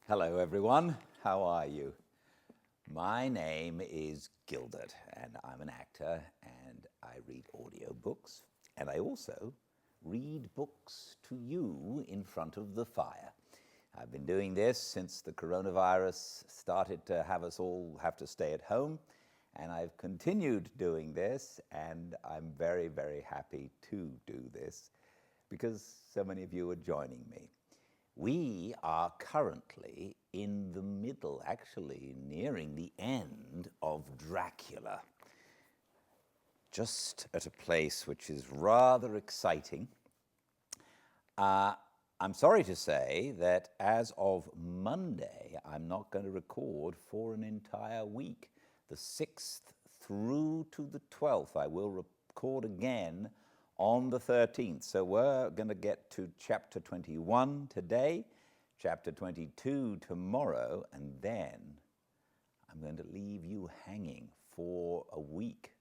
Hello everyone, how are you? My name is Gildart and I'm an actor and I read audiobooks and I also read books to you in front of the fire. I've been doing this since the coronavirus started to have us all have to stay at home, and I've continued doing this, and I'm very, very happy to do this because so many of you are joining me. We are currently in the middle, actually nearing the end of Dracula, just at a place which is rather exciting. I'm sorry to say that as of Monday, I'm not going to record for an entire week. The 6th through to the 12th, I will record again on the 13th. So we're going to get to chapter 21 today, chapter 22 tomorrow, and then I'm going to leave you hanging for a week.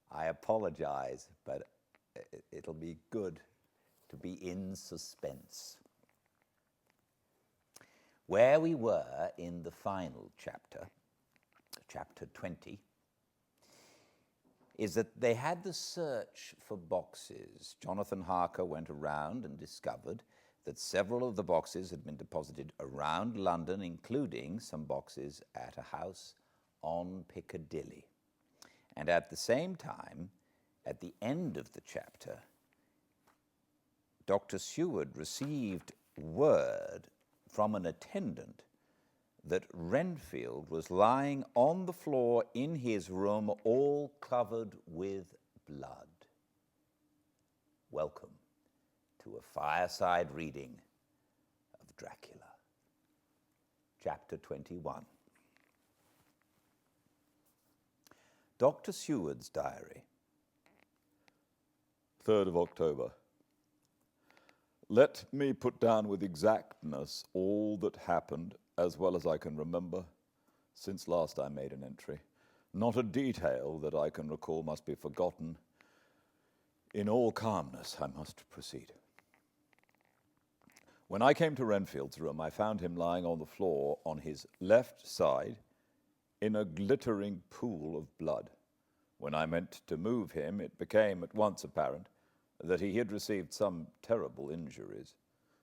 I apologize, but it'll be good to be in suspense. Where we were in the final chapter, chapter 20, is that they had the search for boxes. Jonathan Harker went around and discovered that several of the boxes had been deposited around London, including some boxes at a house on Piccadilly. And at the same time, at the end of the chapter, Dr. Seward received word from an attendant that Renfield was lying on the floor in his room, all covered with blood. Welcome to a fireside reading of Dracula, chapter 21. Dr. Seward's diary. 3rd of October. Let me put down with exactness all that happened as well as I can remember since last I made an entry. Not a detail that I can recall must be forgotten. In all calmness, I must proceed. When I came to Renfield's room, I found him lying on the floor on his left side in a glittering pool of blood. When I meant to move him, it became at once apparent that he had received some terrible injuries.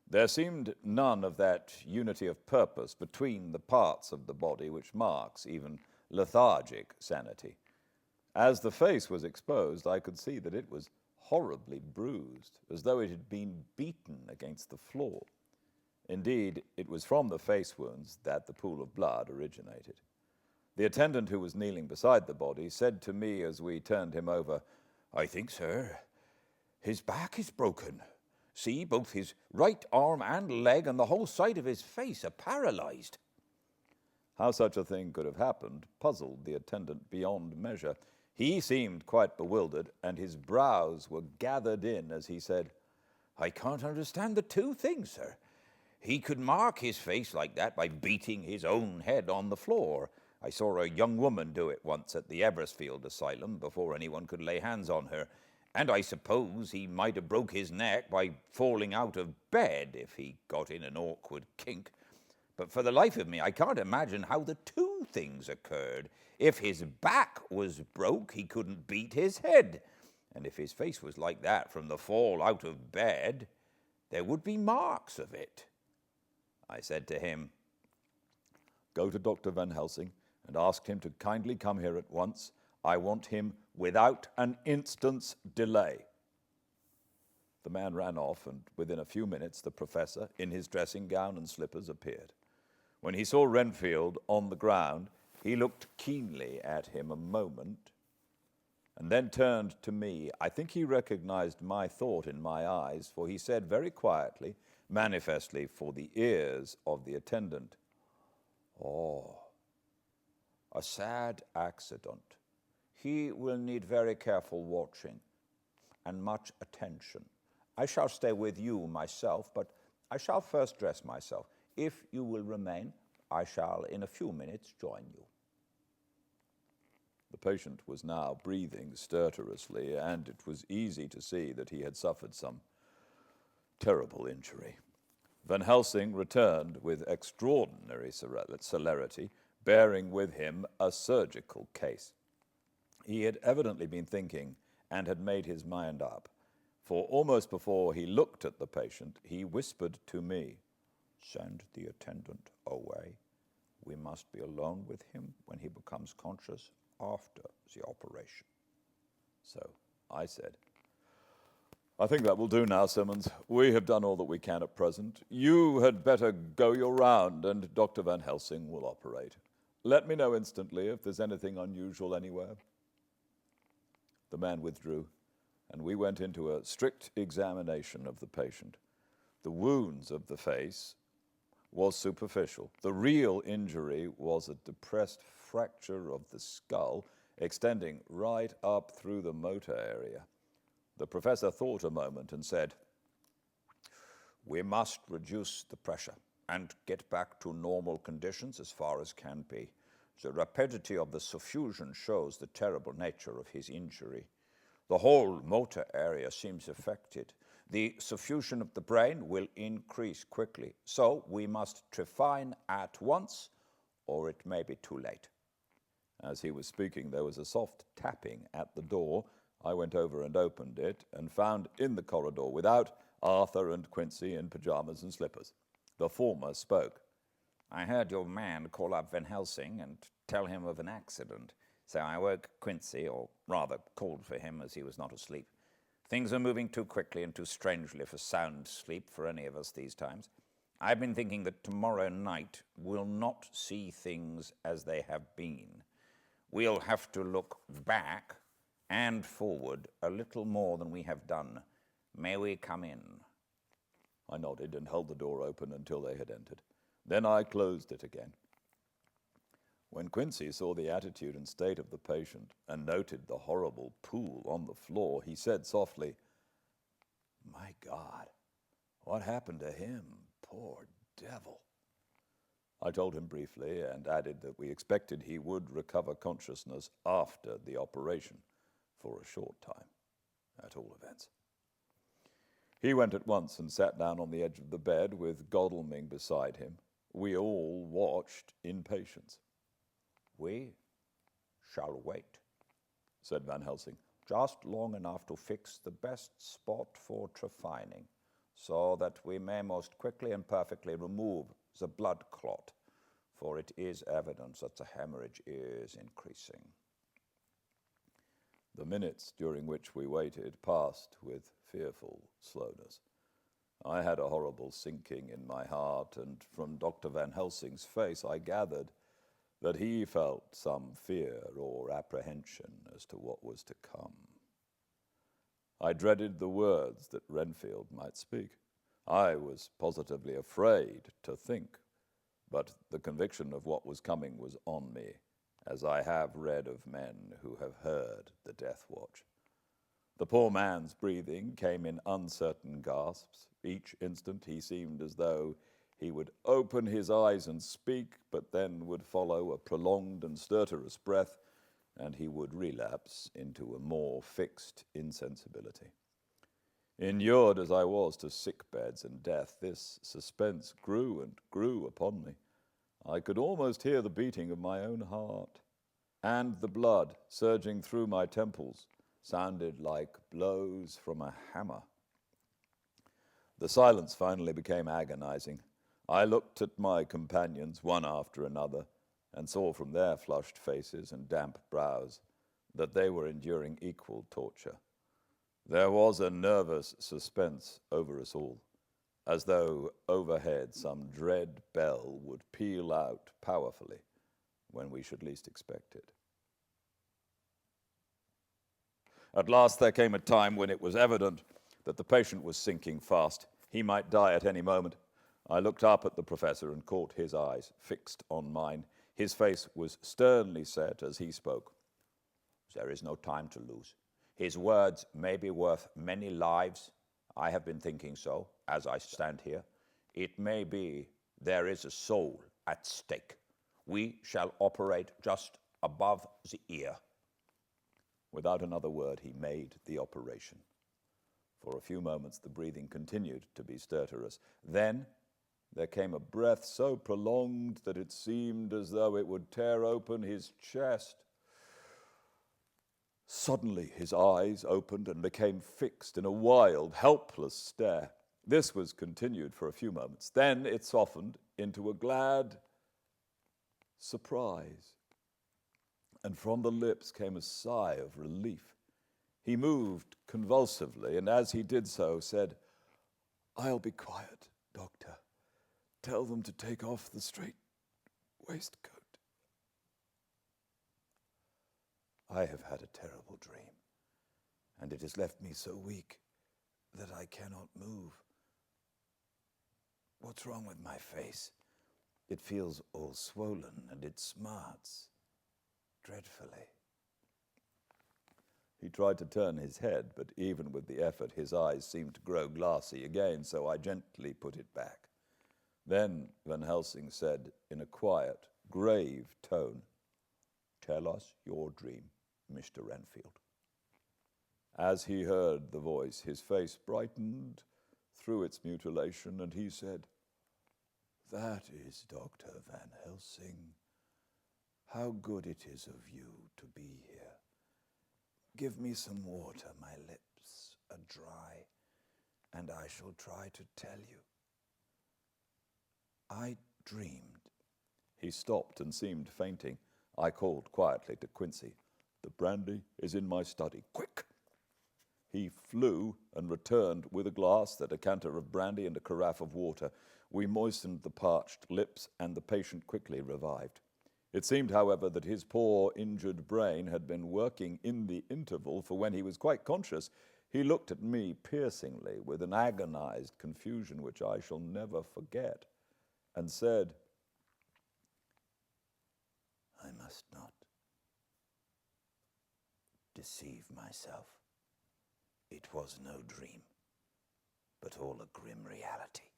There seemed none of that unity of purpose between the parts of the body which marks even lethargic sanity. As the face was exposed, I could see that it was horribly bruised, as though it had been beaten against the floor. Indeed, it was from the face wounds that the pool of blood originated. The attendant who was kneeling beside the body said to me as we turned him over, "I think, sir, his back is broken. See, both his right arm and leg and the whole side of his face are paralyzed." How such a thing could have happened puzzled the attendant beyond measure. He seemed quite bewildered, and his brows were gathered in as he said, "I can't understand the two things, sir. He could mark his face like that by beating his own head on the floor. I saw a young woman do it once at the Eversfield Asylum before anyone could lay hands on her. And I suppose he might have broke his neck by falling out of bed if he got in an awkward kink. But for the life of me, I can't imagine how the two things occurred. If his back was broke, he couldn't beat his head. And if his face was like that from the fall out of bed, there would be marks of it." I said to him, "Go to Dr. Van Helsing and ask him to kindly come here at once. I want him without an instant's delay." The man ran off, and within a few minutes the professor, in his dressing gown and slippers, appeared. When he saw Renfield on the ground, he looked keenly at him a moment, and then turned to me. I think he recognized my thought in my eyes, for he said very quietly, manifestly for the ears of the attendant, "Oh, a sad accident. He will need very careful watching and much attention. I shall stay with you myself, but I shall first dress myself. If you will remain, I shall in a few minutes join you." The patient was now breathing stertorously, and it was easy to see that he had suffered some terrible injury. Van Helsing returned with extraordinary celerity, bearing with him a surgical case. He had evidently been thinking and had made his mind up, for almost before he looked at the patient, he whispered to me, "Send the attendant away. We must be alone with him when he becomes conscious after the operation." So I said, "I think that will do now, Simmons. We have done all that we can at present. You had better go your round, and Dr. Van Helsing will operate. Let me know instantly if there's anything unusual anywhere." The man withdrew, and we went into a strict examination of the patient. The wounds of the face was superficial. The real injury was a depressed fracture of the skull extending right up through the motor area. The professor thought a moment and said, "We must reduce the pressure and get back to normal conditions as far as can be. The rapidity of the suffusion shows the terrible nature of his injury. The whole motor area seems affected. The suffusion of the brain will increase quickly, so we must trephine at once, or it may be too late." As he was speaking, there was a soft tapping at the door. I went over and opened it, and found in the corridor without Arthur and Quincy in pajamas and slippers. The former spoke. "I heard your man call up Van Helsing and tell him of an accident, so I woke Quincy, or rather called for him as he was not asleep. Things are moving too quickly and too strangely for sound sleep for any of us these times. I've been thinking that tomorrow night we'll not see things as they have been. We'll have to look back and forward a little more than we have done. May we come in?" I nodded and held the door open until they had entered. Then I closed it again. When Quincy saw the attitude and state of the patient and noted the horrible pool on the floor, he said softly, "My God, what happened to him? Poor devil." I told him briefly and added that we expected he would recover consciousness after the operation, for a short time, at all events. He went at once and sat down on the edge of the bed with Godalming beside him. We all watched in patience. "We shall wait," said Van Helsing, "just long enough to fix the best spot for trephining, so that we may most quickly and perfectly remove the blood clot, for it is evident that the hemorrhage is increasing." The minutes during which we waited passed with fearful slowness. I had a horrible sinking in my heart, and from Dr. Van Helsing's face I gathered that he felt some fear or apprehension as to what was to come. I dreaded the words that Renfield might speak. I was positively afraid to think, but the conviction of what was coming was on me, as I have read of men who have heard the death watch. The poor man's breathing came in uncertain gasps. Each instant he seemed as though he would open his eyes and speak, but then would follow a prolonged and stertorous breath, and he would relapse into a more fixed insensibility. Inured as I was to sick beds and death, this suspense grew and grew upon me. I could almost hear the beating of my own heart, and the blood surging through my temples sounded like blows from a hammer. The silence finally became agonizing. I looked at my companions one after another and saw from their flushed faces and damp brows that they were enduring equal torture. There was a nervous suspense over us all, as though overhead some dread bell would peal out powerfully when we should least expect it. At last there came a time when it was evident that the patient was sinking fast. He might die at any moment. I looked up at the professor and caught his eyes fixed on mine. His face was sternly set as he spoke. "There is no time to lose. His words may be worth many lives. I have been thinking so, as I stand here. It may be there is a soul at stake. We shall operate just above the ear." Without another word, he made the operation. For a few moments, the breathing continued to be stertorous. Then There came a breath so prolonged that it seemed as though it would tear open his chest. Suddenly his eyes opened and became fixed in a wild, helpless stare. This was continued for a few moments. Then it softened into a glad surprise, and from the lips came a sigh of relief. He moved convulsively, and as he did so, said, "I'll be quiet, Doctor. Tell them to take off the straight waistcoat." I have had a terrible dream, and it has left me so weak that I cannot move. What's wrong with my face? It feels all swollen, and it smarts dreadfully. He tried to turn his head, but even with the effort, his eyes seemed to grow glassy again, so I gently put it back. Then Van Helsing said in a quiet, grave tone, "Tell us your dream, Mr. Renfield." As he heard the voice, his face brightened through its mutilation, and he said, "That is Dr. Van Helsing. How good it is of you to be here. Give me some water, my lips are dry, and I shall try to tell you. I dreamed." He stopped and seemed fainting. I called quietly to Quincy, "The brandy is in my study. Quick!" He flew and returned with a glass, a decanter of brandy, and a carafe of water. We moistened the parched lips, and the patient quickly revived. It seemed, however, that his poor, injured brain had been working in the interval, for when he was quite conscious, he looked at me piercingly with an agonized confusion which I shall never forget, and said, "I must not deceive myself. It was no dream, but all a grim reality."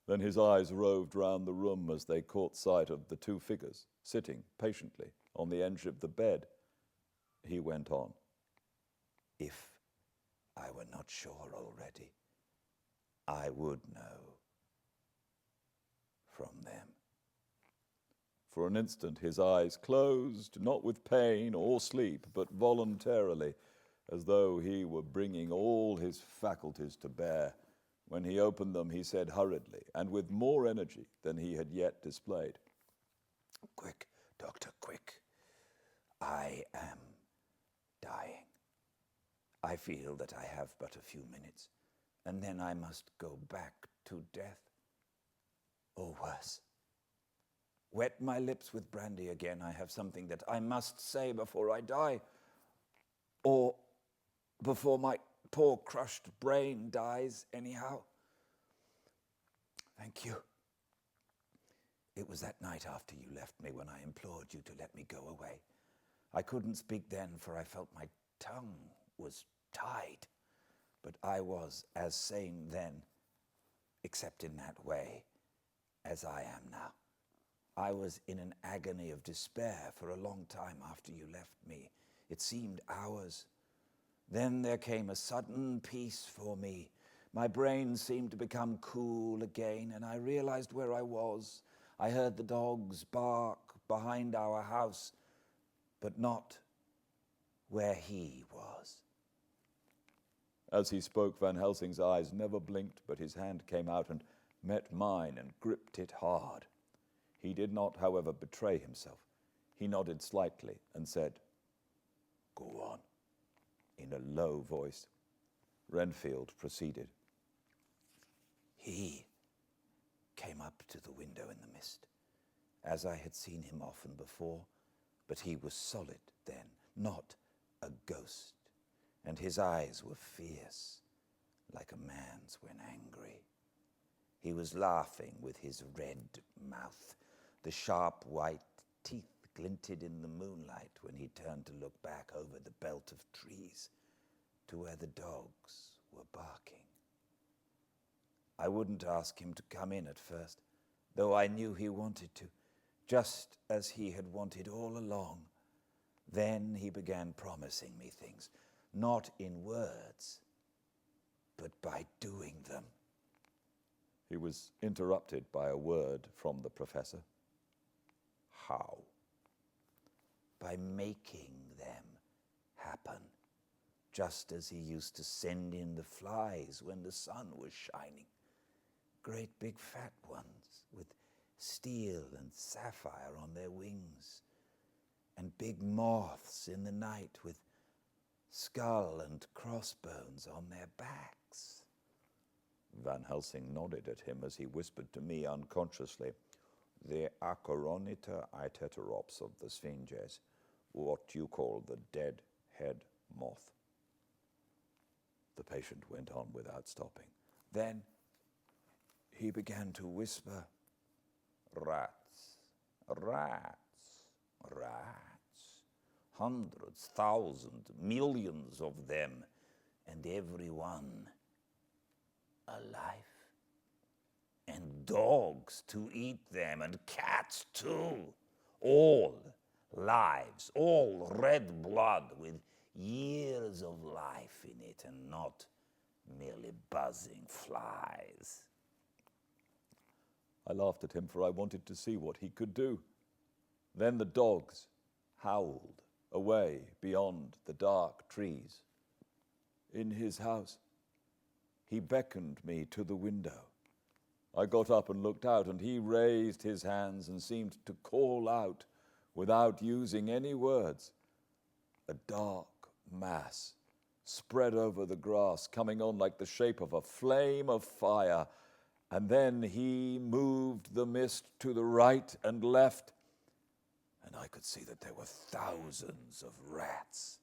Then his eyes roved round the room as they caught sight of the two figures sitting patiently on the edge of the bed. He went on, "If I were not sure already, I would know from them." For an instant his eyes closed, not with pain or sleep, but voluntarily, as though he were bringing all his faculties to bear. When he opened them, he said hurriedly, and with more energy than he had yet displayed, "Quick, Doctor, quick. I am dying. I feel that I have but a few minutes, and then I must go back to death. Or worse. Wet my lips with brandy again. I have something that I must say before I die, or before my poor crushed brain dies anyhow. Thank you. It was that night after you left me when I implored you to let me go away. I couldn't speak then, for I felt my tongue was tied, but I was as sane then, except in that way, as I am now. I was in an agony of despair for a long time after you left me. It seemed hours. Then there came a sudden peace for me. My brain seemed to become cool again, and I realized where I was. I heard the dogs bark behind our house, but not where he was." As he spoke, Van Helsing's eyes never blinked, but his hand came out and met mine and gripped it hard. He did not, however, betray himself. He nodded slightly and said, "Go on," in a low voice. Renfield proceeded. "He came up to the window in the mist, as I had seen him often before, but he was solid then, not a ghost, and his eyes were fierce, like a man's when angry. He was laughing with his red mouth. The sharp white teeth glinted in the moonlight when he turned to look back over the belt of trees to where the dogs were barking. I wouldn't ask him to come in at first, though I knew he wanted to, just as he had wanted all along. Then he began promising me things, not in words, but by doing them." He was interrupted by a word from the professor. How? By making them happen, just as he used to send in the flies when the sun was shining. Great big fat ones with steel and sapphire on their wings, and big moths in the night with skull and crossbones on their backs. Van Helsing nodded at him as he whispered to me unconsciously, "The Acoronita iteterops of the Sphinges, what you call the dead head moth." The patient went on without stopping. Then he began to whisper, "Rats, rats, rats. Hundreds, thousands, millions of them, and every one alive. And dogs to eat them, and cats too. All lives, all red blood with years of life in it, and not merely buzzing flies." I laughed at him, for I wanted to see what he could do. Then the dogs howled away beyond the dark trees. In his house, he beckoned me to the window. I got up and looked out, and he raised his hands and seemed to call out without using any words. A dark mass spread over the grass, coming on like the shape of a flame of fire, and then he moved the mist to the right and left, and I could see that there were thousands of rats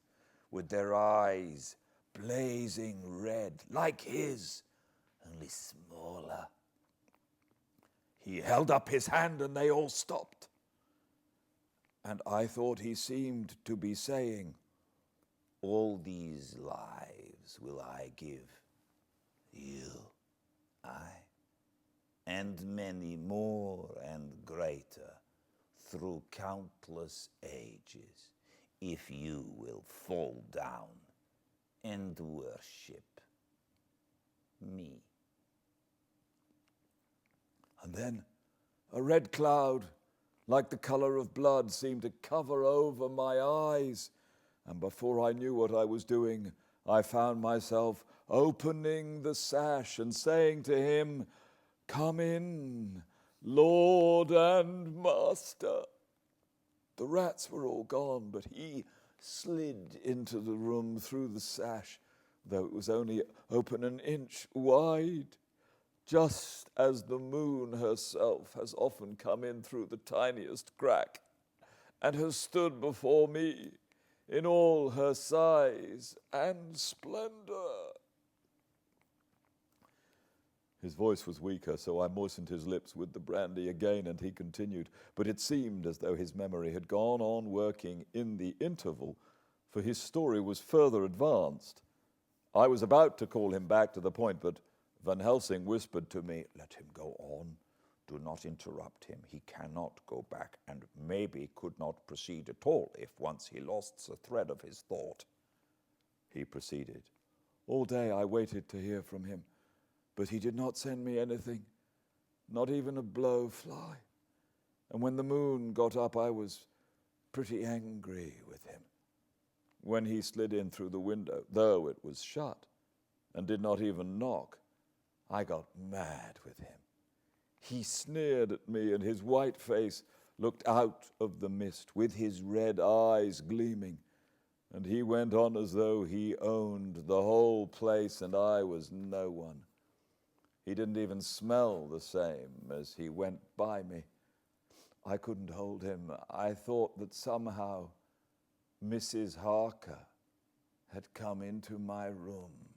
with their eyes blazing red, like his, only smaller. He held up his hand and they all stopped. And I thought he seemed to be saying, "All these lives will I give you, and many more and greater through countless ages, if you will fall down and worship me." And then a red cloud, like the color of blood, seemed to cover over my eyes. And before I knew what I was doing, I found myself opening the sash and saying to him, "Come in, Lord and Master." The rats were all gone, but he slid into the room through the sash, though it was only open an inch wide, just as the moon herself has often come in through the tiniest crack and has stood before me in all her size and splendor. His voice was weaker, so I moistened his lips with the brandy again, and he continued, but it seemed as though his memory had gone on working in the interval, for his story was further advanced. I was about to call him back to the point, but Van Helsing whispered to me, "Let him go on. Do not interrupt him. He cannot go back, and maybe could not proceed at all if once he lost the thread of his thought." He proceeded. All day I waited to hear from him, but he did not send me anything, not even a blowfly. And when the moon got up, I was pretty angry with him. When he slid in through the window, though it was shut, and did not even knock, I got mad with him. He sneered at me, and his white face looked out of the mist with his red eyes gleaming. And he went on as though he owned the whole place and I was no one. He didn't even smell the same as he went by me. I couldn't hold him. I thought that somehow Mrs. Harker had come into my room.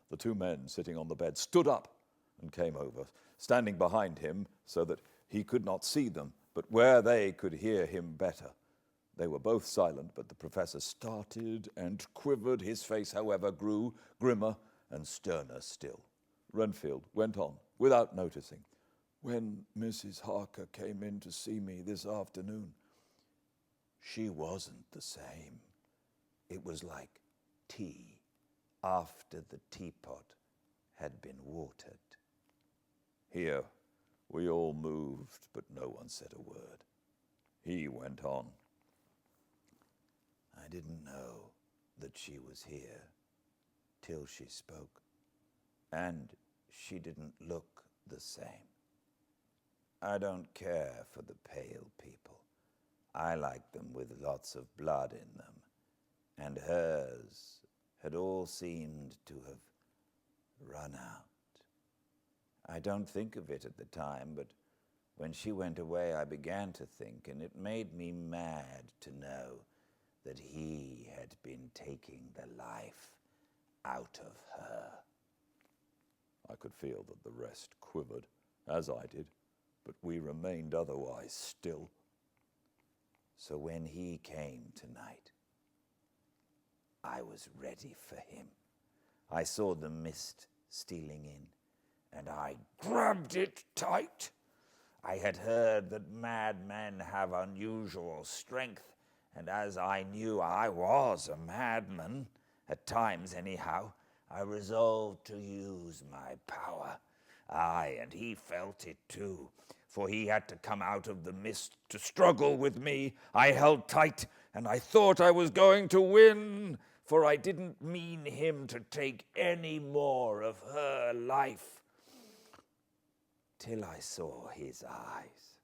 The two men sitting on the bed stood up and came over, standing behind him so that he could not see them, but where they could hear him better. They were both silent, but the professor started and quivered. His face, however, grew grimmer and sterner still. Renfield went on, without noticing. "When Mrs. Harker came in to see me this afternoon, she wasn't the same. It was like tea after the teapot had been watered. Here, we all moved, but no one said a word. He went on. I didn't know that she was here till she spoke, and she didn't look the same. I don't care for the pale people. I like them with lots of blood in them, and hers had all seemed to have run out. I don't think of it at the time, but when she went away, I began to think, and it made me mad to know that he had been taking the life out of her. I could feel that the rest quivered, as I did, but we remained otherwise still. So when he came tonight, I was ready for him. I saw the mist stealing in, and I grabbed it tight. I had heard that madmen have unusual strength, and as I knew I was a madman, at times anyhow, I resolved to use my power. Aye, and he felt it too, for he had to come out of the mist to struggle with me. I held tight, and I thought I was going to win, for I didn't mean him to take any more of her life. Till I saw his eyes.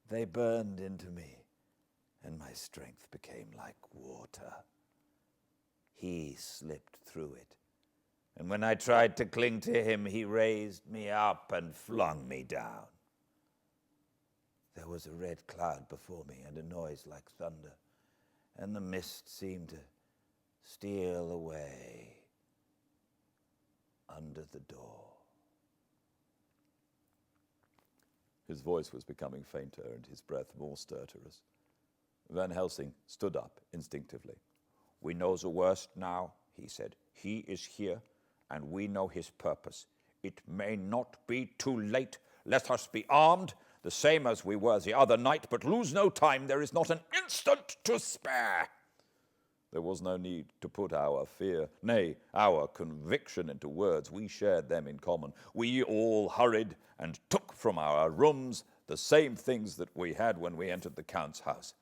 They burned into me, and my strength became like water. He slipped through it, and when I tried to cling to him, he raised me up and flung me down. There was a red cloud before me and a noise like thunder, and the mist seemed to steal away under the door. His voice was becoming fainter and his breath more stertorous. Van Helsing stood up instinctively. "We know the worst now," he said. "He is here, and we know his purpose. It may not be too late. Let us be armed, the same as we were the other night, but lose no time. There is not an instant to spare." There was no need to put our fear, nay, our conviction into words. We shared them in common. We all hurried and took from our rooms the same things that we had when we entered the Count's house.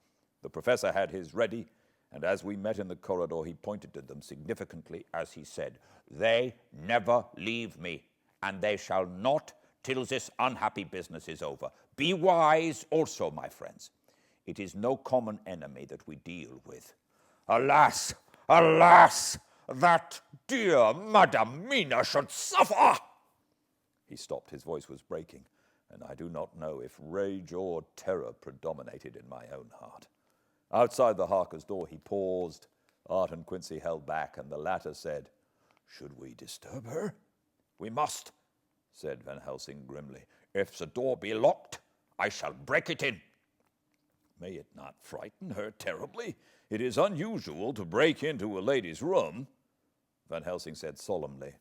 The professor had his ready, and as we met in the corridor, he pointed to them significantly as he said, "They never leave me, and they shall not till this unhappy business is over. Be wise also, my friends. It is no common enemy that we deal with. Alas, alas, that dear Madam Mina should suffer!" He stopped. His voice was breaking, and I do not know if rage or terror predominated in my own heart. Outside the Harker's door, he paused. Art and Quincy held back, and the latter said, "Should we disturb her?" "We must," said Van Helsing grimly. "If the door be locked, I shall break it in." "May it not frighten her terribly? It is unusual to break into a lady's room." Van Helsing said solemnly,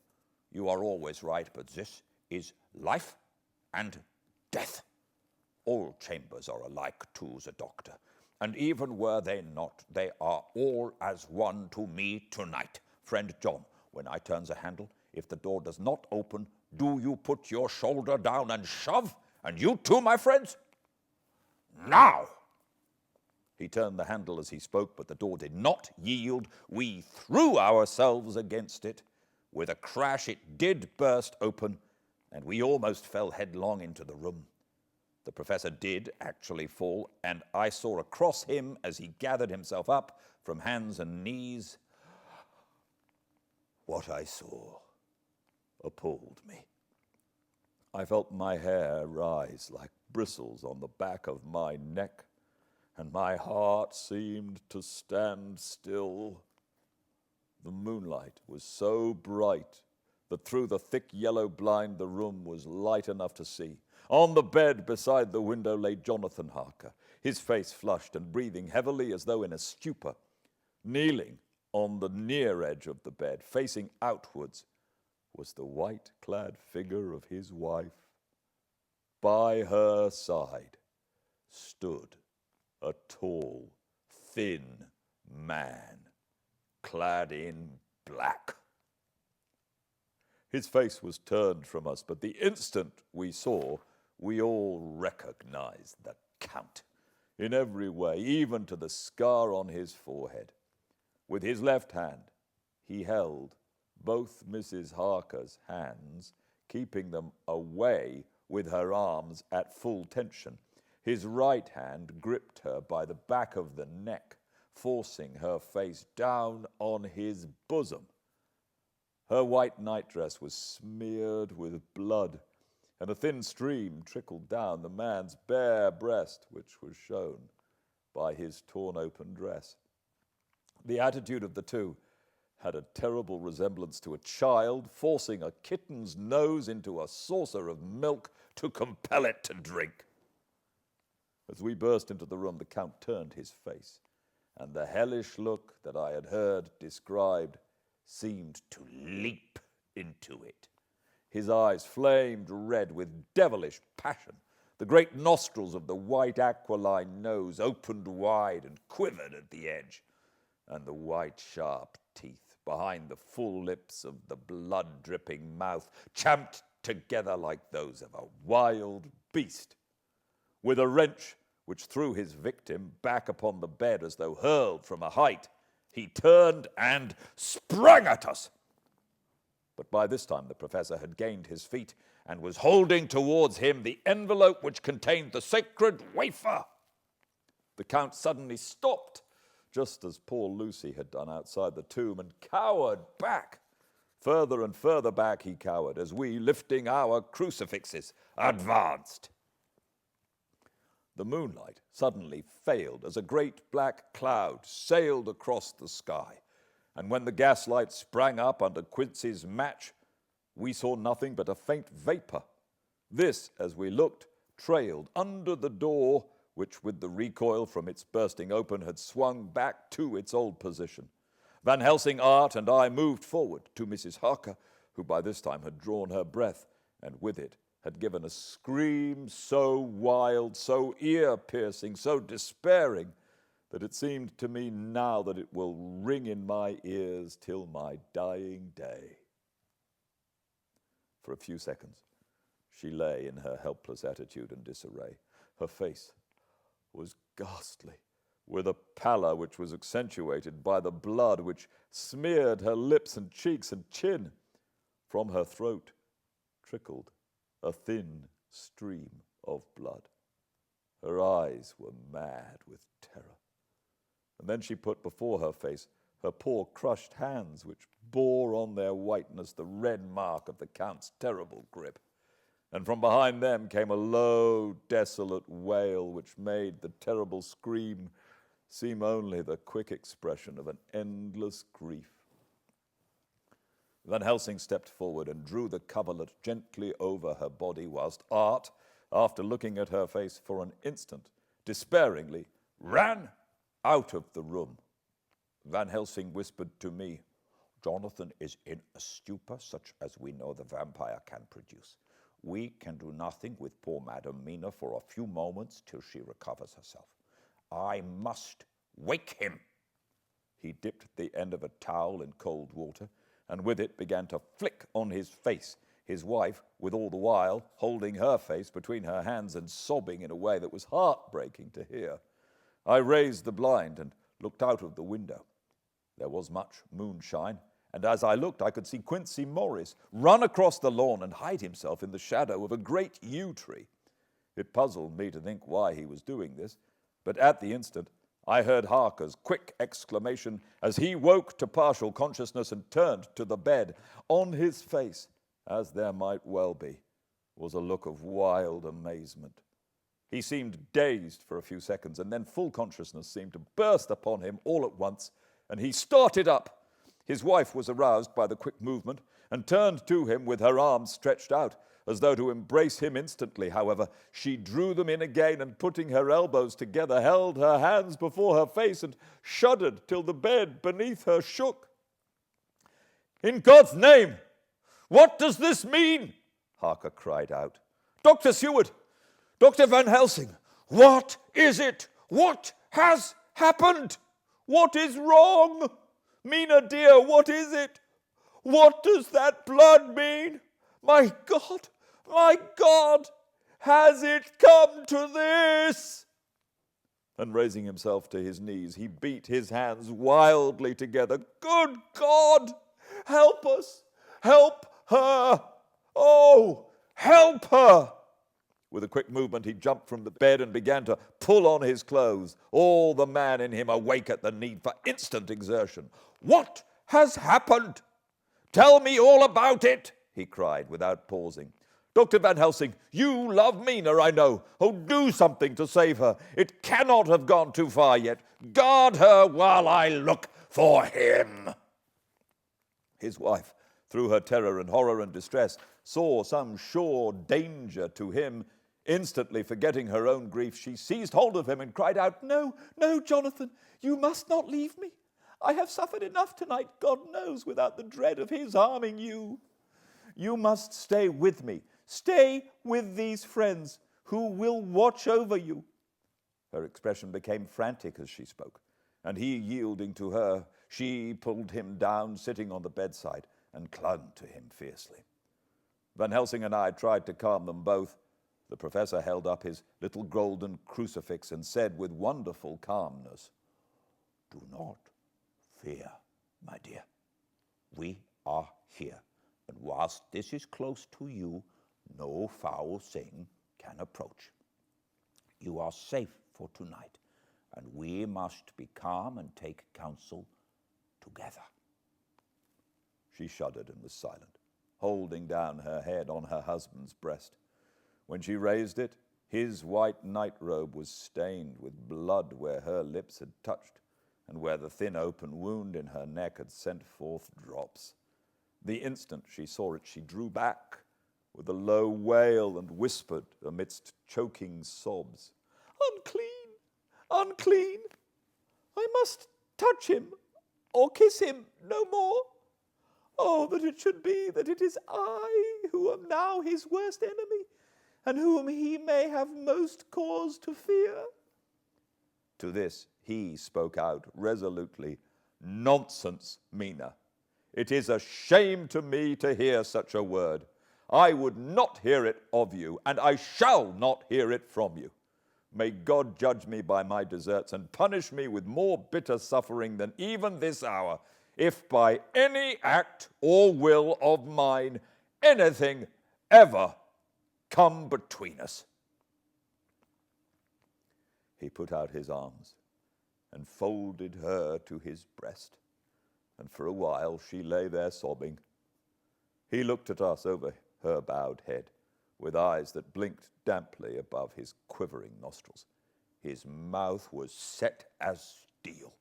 "You are always right, but this is life and death. All chambers are alike to the doctor, and even were they not, they are all as one to me tonight. Friend John, when I turn the handle, if the door does not open, do you put your shoulder down and shove? And you too, my friends? Now!" He turned the handle as he spoke, but the door did not yield. We threw ourselves against it. With a crash, it did burst open, and we almost fell headlong into the room. The professor did actually fall, and I saw across him as he gathered himself up from hands and knees. What I saw appalled me. I felt my hair rise like bristles on the back of my neck, and my heart seemed to stand still. The moonlight was so bright that through the thick yellow blind the room was light enough to see. On the bed beside the window lay Jonathan Harker, his face flushed and breathing heavily as though in a stupor. Kneeling on the near edge of the bed, facing outwards, was the white-clad figure of his wife. By her side stood a tall, thin man, clad in black. His face was turned from us, but the instant we saw, we all recognized the Count, in every way, even to the scar on his forehead. With his left hand, he held both Mrs. Harker's hands, keeping them away with her arms at full tension. His right hand gripped her by the back of the neck, forcing her face down on his bosom. Her white nightdress was smeared with blood, and a thin stream trickled down the man's bare breast, which was shown by his torn-open dress. The attitude of the two had a terrible resemblance to a child forcing a kitten's nose into a saucer of milk to compel it to drink. As we burst into the room, the Count turned his face, and the hellish look that I had heard described seemed to leap into it. His eyes flamed red with devilish passion. The great nostrils of the white aquiline nose opened wide and quivered at the edge, and the white sharp teeth behind the full lips of the blood-dripping mouth champed together like those of a wild beast. With a wrench which threw his victim back upon the bed as though hurled from a height, he turned and sprang at us. But by this time the professor had gained his feet and was holding towards him the envelope which contained the sacred wafer. The Count suddenly stopped, just as poor Lucy had done outside the tomb, and cowered back. Further and further back he cowered, as we, lifting our crucifixes, advanced. The moonlight suddenly failed as a great black cloud sailed across the sky, and when the gaslight sprang up under Quincy's match, we saw nothing but a faint vapor. This, as we looked, trailed under the door, which with the recoil from its bursting open had swung back to its old position. Van Helsing, Art, and I moved forward to Mrs. Harker, who by this time had drawn her breath, and with it had given a scream so wild, so ear-piercing, so despairing, that it seemed to me now that it will ring in my ears till my dying day. For a few seconds, she lay in her helpless attitude and disarray. Her face was ghastly, with a pallor which was accentuated by the blood which smeared her lips and cheeks and chin. From her throat trickled a thin stream of blood. Her eyes were mad with terror. And then she put before her face her poor crushed hands, which bore on their whiteness the red mark of the Count's terrible grip. And from behind them came a low, desolate wail which made the terrible scream seem only the quick expression of an endless grief. Van Helsing stepped forward and drew the coverlet gently over her body, whilst Art, after looking at her face for an instant, despairingly ran out of the room. Van Helsing whispered to me, "Jonathan is in a stupor such as we know the vampire can produce. We can do nothing with poor Madam Mina for a few moments till she recovers herself. I must wake him." He dipped the end of a towel in cold water, and with it began to flick on his face, his wife, with all the while, holding her face between her hands and sobbing in a way that was heartbreaking to hear. I raised the blind and looked out of the window. There was much moonshine, and as I looked, I could see Quincy Morris run across the lawn and hide himself in the shadow of a great yew tree. It puzzled me to think why he was doing this, but at the instant I heard Harker's quick exclamation as he woke to partial consciousness and turned to the bed. On his face, as there might well be, was a look of wild amazement. He seemed dazed for a few seconds, and then full consciousness seemed to burst upon him all at once, and he started up. His wife was aroused by the quick movement and turned to him with her arms stretched out, as though to embrace him instantly. However, she drew them in again, and putting her elbows together, held her hands before her face and shuddered till the bed beneath her shook. "In God's name, what does this mean?" Harker cried out. "Dr. Seward, Dr. Van Helsing, what is it? What has happened? What is wrong? Mina, dear, what is it? What does that blood mean? My God, has it come to this? And raising himself to his knees, he beat his hands wildly together. Good God, help us, help her, oh, help her. With a quick movement, he jumped from the bed and began to pull on his clothes, all the man in him awake at the need for instant exertion. What has happened? Tell me all about it, he cried without pausing. Dr. Van Helsing, you love Mina, I know. Oh, do something to save her. It cannot have gone too far yet. Guard her while I look for him. His wife, through her terror and horror and distress, saw some sure danger to him. Instantly forgetting her own grief, she seized hold of him and cried out, No, no, Jonathan, you must not leave me. I have suffered enough tonight, God knows, without the dread of his harming you. You must stay with me. Stay with these friends who will watch over you. Her expression became frantic as she spoke, and he, yielding to her, she pulled him down, sitting on the bedside, and clung to him fiercely. Van Helsing and I tried to calm them both. The professor held up his little golden crucifix and said with wonderful calmness, Do not fear, my dear. We are here, and whilst this is close to you, no foul thing can approach. You are safe for tonight, and we must be calm and take counsel together. She shuddered and was silent, holding down her head on her husband's breast. When she raised it, his white nightrobe was stained with blood where her lips had touched, and where the thin open wound in her neck had sent forth drops. The instant she saw it, she drew back with a low wail and whispered amidst choking sobs, Unclean, unclean, I must touch him or kiss him no more. Oh, that it should be that it is I who am now his worst enemy, and whom he may have most cause to fear. To this he spoke out resolutely, Nonsense, Mina. It is a shame to me to hear such a word. I would not hear it of you, and I shall not hear it from you. May God judge me by my deserts and punish me with more bitter suffering than even this hour, if by any act or will of mine anything ever come between us. He put out his arms and folded her to his breast, and for a while she lay there sobbing. He looked at us over her bowed head, with eyes that blinked damply above his quivering nostrils. His mouth was set as steel.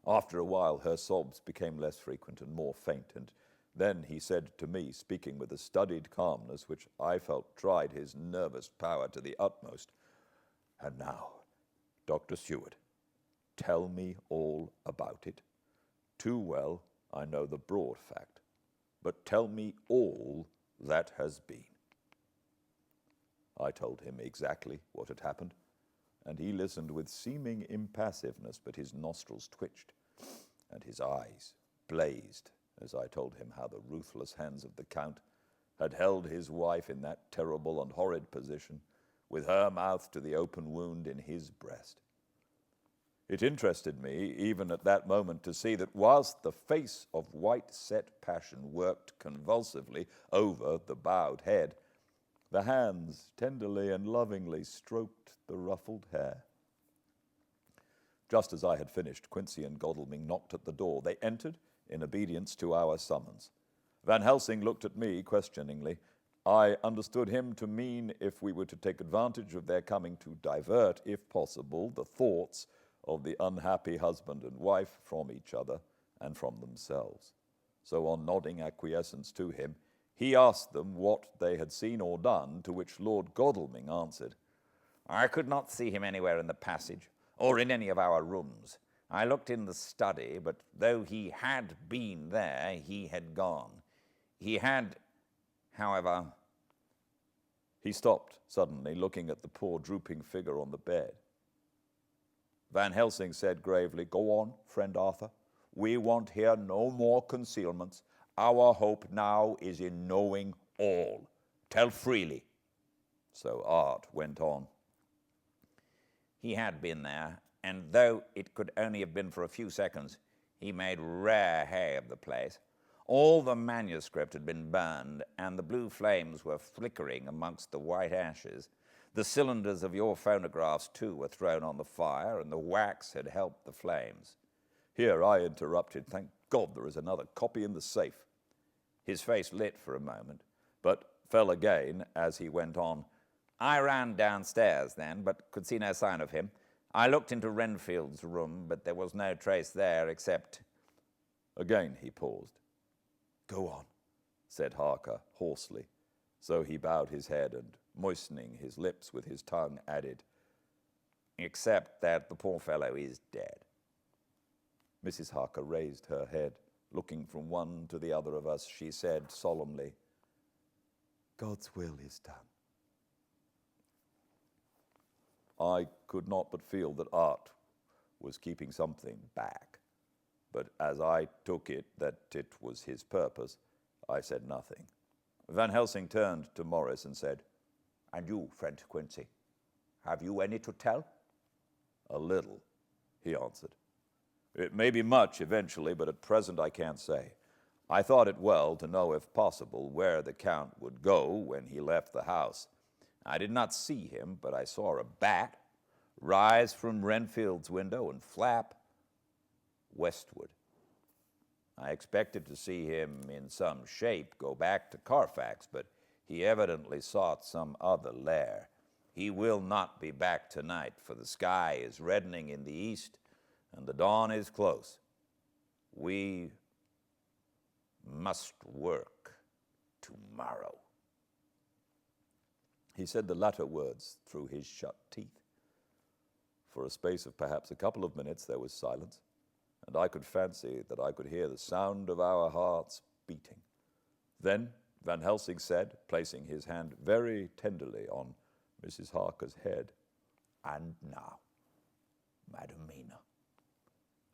After a while, her sobs became less frequent and more faint, and then he said to me, speaking with a studied calmness which I felt tried his nervous power to the utmost, And now, Dr. Seward, tell me all about it. Too well I know the broad fact, but tell me all that has been. I told him exactly what had happened, and he listened with seeming impassiveness, but his nostrils twitched, and his eyes blazed as I told him how the ruthless hands of the Count had held his wife in that terrible and horrid position, with her mouth to the open wound in his breast. It interested me, even at that moment, to see that whilst the face of white-set passion worked convulsively over the bowed head, the hands tenderly and lovingly stroked the ruffled hair. Just as I had finished, Quincy and Godalming knocked at the door. They entered in obedience to our summons. Van Helsing looked at me questioningly. I understood him to mean if we were to take advantage of their coming to divert, if possible, the thoughts of the unhappy husband and wife from each other and from themselves. So on nodding acquiescence to him, he asked them what they had seen or done, to which Lord Godalming answered, I could not see him anywhere in the passage or in any of our rooms. I looked in the study, but though he had been there, he had gone. He had, however... He stopped suddenly, looking at the poor drooping figure on the bed. Van Helsing said gravely, Go on, friend Arthur. We want here no more concealments. Our hope now is in knowing all. Tell freely. So Art went on. He had been there, and though it could only have been for a few seconds, he made rare hay of the place. All the manuscript had been burned, and the blue flames were flickering amongst the white ashes. The cylinders of your phonographs, too, were thrown on the fire, and the wax had helped the flames. Here I interrupted. Thank God there is another copy in the safe. His face lit for a moment, but fell again as he went on. I ran downstairs then, but could see no sign of him. I looked into Renfield's room, but there was no trace there except... Again he paused. Go on, said Harker hoarsely. So he bowed his head and, moistening his lips with his tongue, added, except that the poor fellow is dead. Mrs. Harker raised her head. Looking from one to the other of us, she said solemnly, God's will is done. I could not but feel that Art was keeping something back, but as I took it that it was his purpose, I said nothing. Van Helsing turned to Morris and said, And you, friend Quincy, have you any to tell? A little, he answered. It may be much eventually, but at present I can't say. I thought it well to know, if possible, where the Count would go when he left the house. I did not see him, but I saw a bat rise from Renfield's window and flap westward. I expected to see him in some shape go back to Carfax, but he evidently sought some other lair. He will not be back tonight, for the sky is reddening in the east, and the dawn is close. We must work tomorrow. He said the latter words through his shut teeth. For a space of perhaps a couple of minutes there was silence, and I could fancy that I could hear the sound of our hearts beating. Then Van Helsing said, placing his hand very tenderly on Mrs. Harker's head, And now, Madam Mina,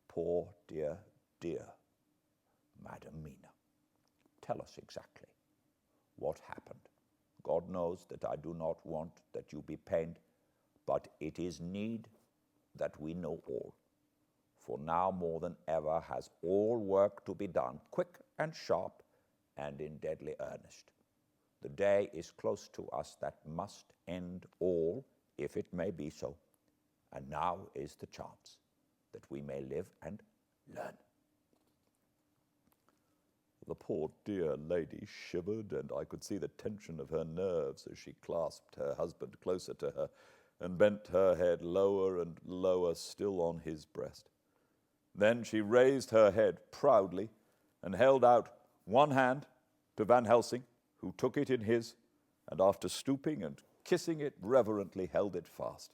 poor, dear, dear Madam Mina, tell us exactly what happened. God knows that I do not want that you be pained, but it is need that we know all. For now more than ever has all work to be done, quick and sharp, and in deadly earnest. The day is close to us that must end all, if it may be so, and now is the chance that we may live and learn. The poor dear lady shivered, and I could see the tension of her nerves as she clasped her husband closer to her and bent her head lower and lower still on his breast. Then she raised her head proudly and held out one hand to Van Helsing, who took it in his, and after stooping and kissing it reverently held it fast.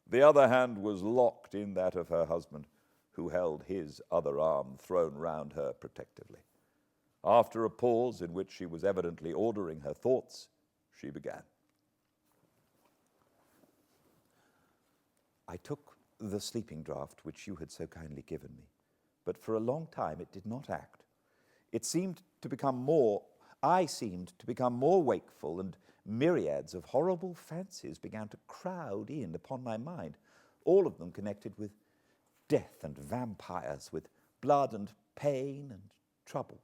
The other hand was locked in that of her husband, who held his other arm thrown round her protectively. After a pause in which she was evidently ordering her thoughts, she began. I took the sleeping draught which you had so kindly given me, but for a long time it did not act. I seemed to become more wakeful, and myriads of horrible fancies began to crowd in upon my mind, all of them connected with death and vampires, with blood and pain and trouble.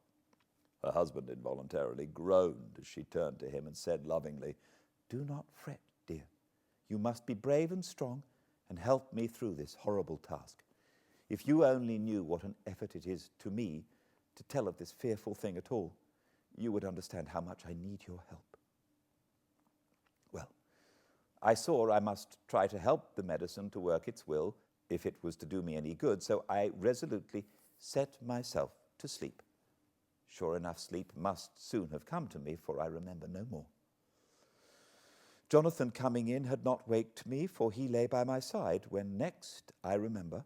Her husband involuntarily groaned as she turned to him and said lovingly, Do not fret, dear. You must be brave and strong and help me through this horrible task. If you only knew what an effort it is to me to tell of this fearful thing at all, you would understand how much I need your help. Well, I saw I must try to help the medicine to work its will if it was to do me any good, so I resolutely set myself to sleep. Sure enough, sleep must soon have come to me, for I remember no more. Jonathan coming in had not waked me, for he lay by my side, when next, I remember,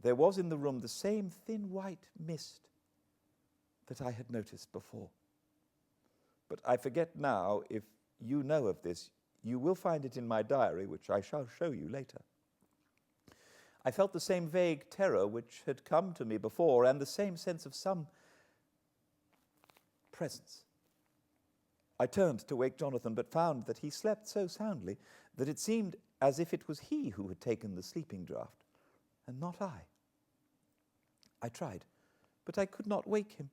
there was in the room the same thin white mist that I had noticed before. But I forget now, if you know of this, you will find it in my diary, which I shall show you later. I felt the same vague terror which had come to me before, and the same sense of some presence. I turned to wake Jonathan, but found that he slept so soundly that it seemed as if it was he who had taken the sleeping draught, and not I. I tried, but I could not wake him.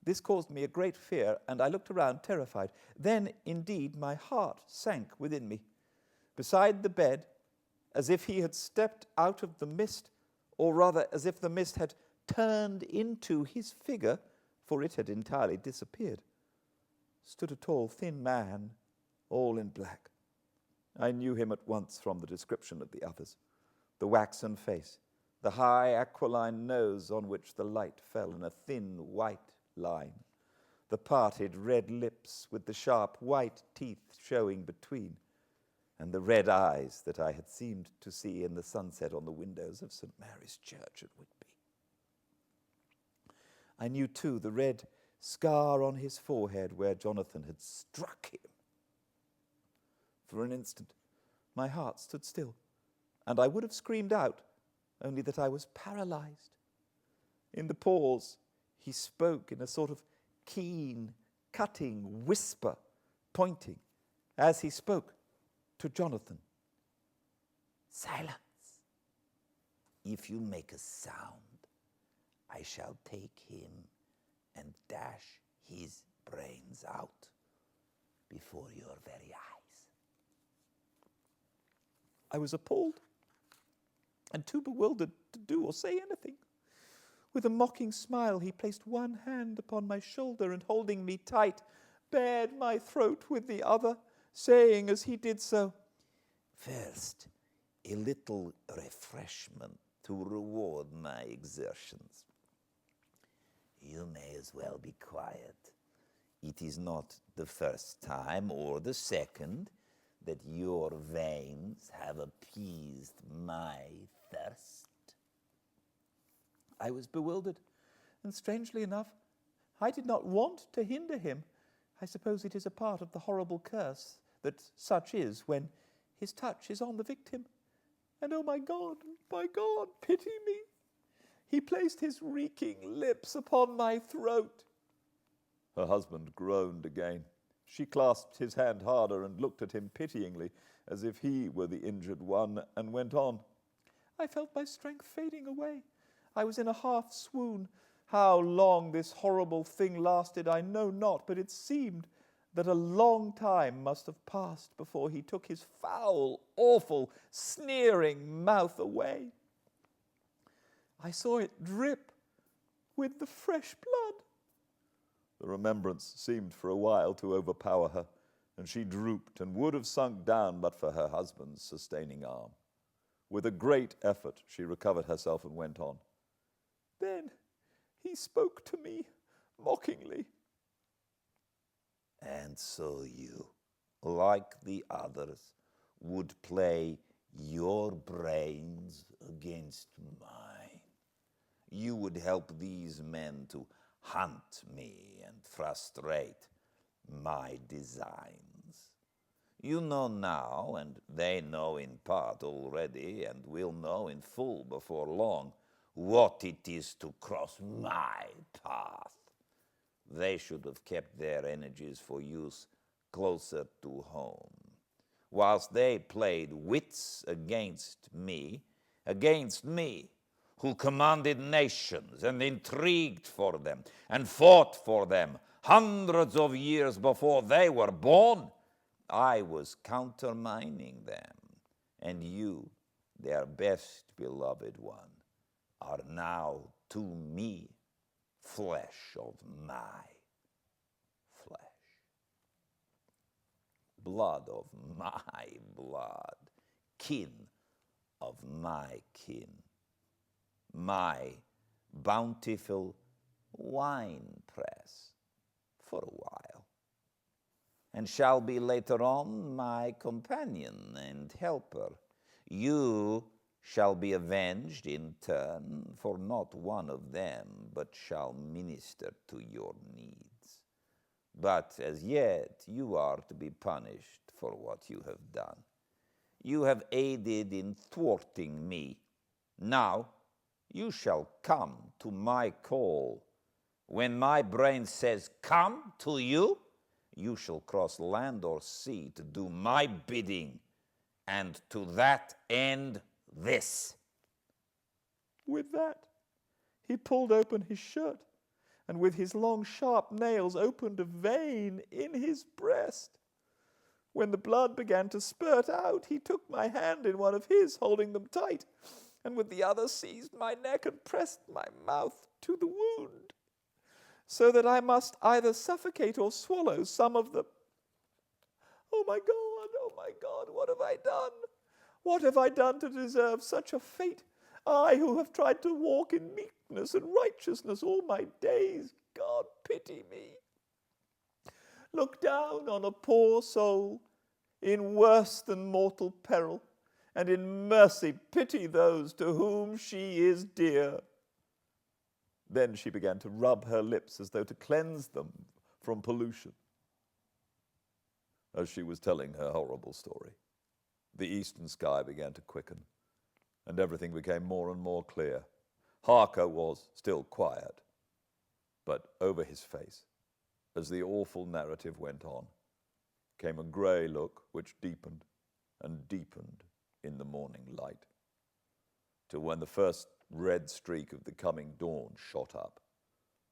This caused me a great fear, and I looked around terrified. Then, indeed, my heart sank within me. Beside the bed, as if he had stepped out of the mist, or rather as if the mist had turned into his figure, for it had entirely disappeared, stood a tall, thin man, all in black. I knew him at once from the description of the others. The waxen face, the high aquiline nose on which the light fell in a thin white line, the parted red lips with the sharp white teeth showing between, and the red eyes that I had seemed to see in the sunset on the windows of St. Mary's Church at Whitby. I knew, too, the red scar on his forehead where Jonathan had struck him. For an instant, my heart stood still, and I would have screamed out, only that I was paralyzed. In the pause, he spoke in a sort of keen, cutting whisper, pointing, as he spoke, to Jonathan. "Silence. If you make a sound, I shall take him and dash his brains out before your very eyes." I was appalled and too bewildered to do or say anything. With a mocking smile, he placed one hand upon my shoulder and, holding me tight, bared my throat with the other, saying as he did so, "First, a little refreshment to reward my exertions. You may as well be quiet. It is not the first time or the second that your veins have appeased my thirst." I was bewildered, and strangely enough, I did not want to hinder him. I suppose it is a part of the horrible curse that such is when his touch is on the victim. And oh my God, pity me. He placed his reeking lips upon my throat. Her husband groaned again. She clasped his hand harder and looked at him pityingly, as if he were the injured one, and went on. I felt my strength fading away. I was in a half swoon. How long this horrible thing lasted, I know not, but it seemed that a long time must have passed before he took his foul, awful, sneering mouth away. I saw it drip with the fresh blood. The remembrance seemed for a while to overpower her, and she drooped and would have sunk down but for her husband's sustaining arm. With a great effort, she recovered herself and went on. Then he spoke to me mockingly. "And so you, like the others, would play your brains against mine. You would help these men to hunt me and frustrate my designs. You know now, and they know in part already, and will know in full before long, what it is to cross my path. They should have kept their energies for use closer to home. Whilst they played wits against me, who commanded nations and intrigued for them and fought for them hundreds of years before they were born, I was countermining them, and you, their best beloved one, are now to me flesh of my flesh, blood of my blood, kin of my kin, my bountiful wine press for a while, and shall be later on my companion and helper. You shall be avenged in turn, for not one of them but shall minister to your needs. But as yet you are to be punished for what you have done. You have aided in thwarting me, Now you shall come to my call. When my brain says, come to you, you shall cross land or sea to do my bidding, and to that end this." With that, he pulled open his shirt, and with his long, sharp nails opened a vein in his breast. When the blood began to spurt out, he took my hand in one of his, holding them tight, and with the other seized my neck and pressed my mouth to the wound, so that I must either suffocate or swallow some of the... Oh my God, what have I done? What have I done to deserve such a fate? I who have tried to walk in meekness and righteousness all my days. God, pity me. Look down on a poor soul in worse than mortal peril, and in mercy pity those to whom she is dear. Then she began to rub her lips as though to cleanse them from pollution. As she was telling her horrible story, the eastern sky began to quicken, and everything became more and more clear. Harker was still quiet, but over his face, as the awful narrative went on, came a grey look which deepened and deepened in the morning light, till when the first red streak of the coming dawn shot up,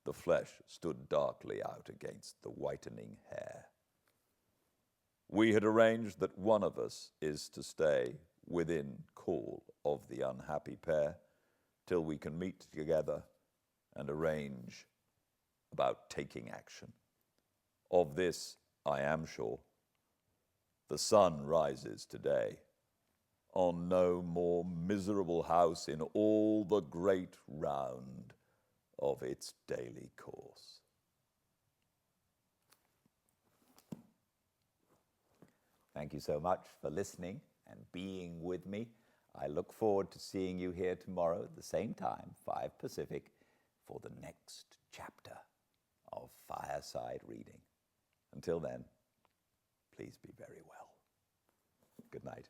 the flesh stood darkly out against the whitening hair. We had arranged that one of us is to stay within call of the unhappy pair till we can meet together and arrange about taking action. Of this I am sure. The sun rises today on no more miserable house in all the great round of its daily course. Thank you so much for listening and being with me. I look forward to seeing you here tomorrow at the same time, 5 Pacific, for the next chapter of Fireside Reading. Until then, please be very well. Good night.